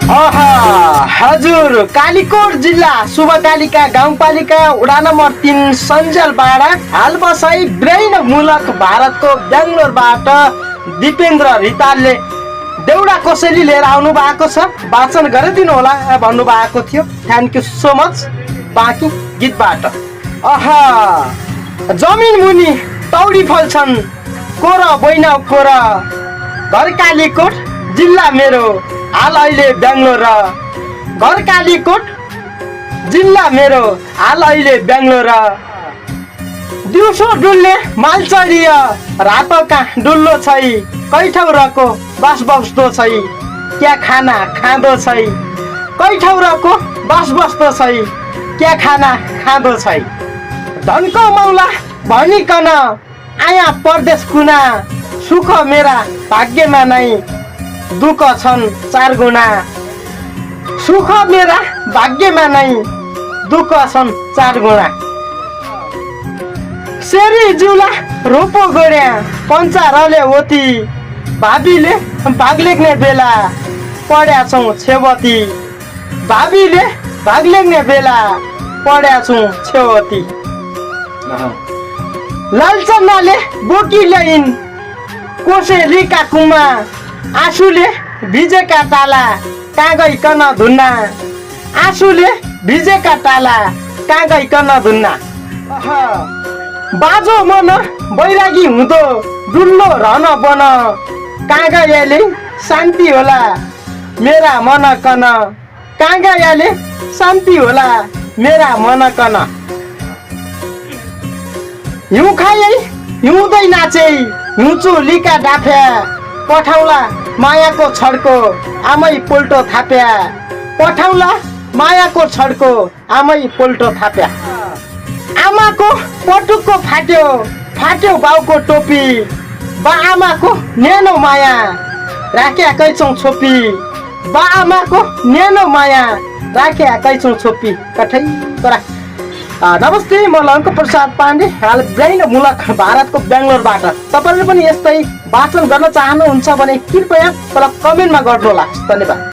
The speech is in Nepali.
हजुर, कालीकोट जिल्ला शुभकालिका गाउँपालिका वडा नम्बर 3 सञ्जालबाडा हाल बसाई ब्रेन मुलक भारतको बेङ्गलोरबाट दिपेन्द्र रितालले देउडा कोसेली लिएर आउनु भएको छ। वाचन गरिदिनु होला भन्नु भएको थियो। Thank you so much. बाँकी गीतबाट जमिन मुनि तौडी फल्छन् कोर बैनाउ कोर घर कालीकोट जिल्ला मेरो हाल अहिले बेङ्गलोर। घर कालीकोट जिल्ला मेरो हाल अहिले बेङ्गलोर। दिउँसो डुल्ने मालचरिय रातो कहाँ डुल्लो छै कै ठाउँ रहेको बस बस्दो छै क्या खाना खाँदो छै कै ठाउँ रहेको बस बस्दो छै क्या खाना खाँदो छै। धनको मौला भनिकन आया परदेश कुना सुख मेरा भाग्यमा नै दुःख छन् 4 गुणा। सुख मेरा भाग्यमा नै दुःख छन् 4 गुणा। सेरी जुला रोपो गड्या पञ्चारले ओती भाबीले भाग लेख्ने बेला पढ्या छौँ छेवती। भाबीले भाग लेख्ने बेला पढ्या छौँ छेवती। लालचन्नाले बोकी ल्याइन् कोसेलीका कुमा आँसुले भिजेका टाला कहाँ गइकन धुन्ना। आँसुले भिजेका टाला कहाँ गइकन धुन्ना। बाजो मन बैरागी हुँदो डुल्लो रहन बन कहाँ गएले शान्ति होला मेरा मन कन। कहाँ गएले शान्ति होला मेरा मन कन। हिउँ खाइ हिउँदै नाचे हिउँचुलीका डाफ्या पठाउला मायाको छड्को आमै पोल्टो थाप्या। पठाउला मायाको छड्को आमै पोल्टो थाप्या। आमाको पटुकको फाट्यो फाट्यो बाउको टोपी बा आमाको न्यानो माया राख्या कैचौँ छोपी। बा आमाको न्यानो माया राख्या कैचौँ छोपी कठै तोरा। नमस्ते, म लङ्क प्रसाद पाण्डे हाल ब्रेन मुलक भारतको बेङ्गलोरबाट। तपाईँले पनि यस्तै वाचन गर्न चाहनुहुन्छ भने कृपया तल कमेन्टमा गर्नुहोला। धन्यवाद।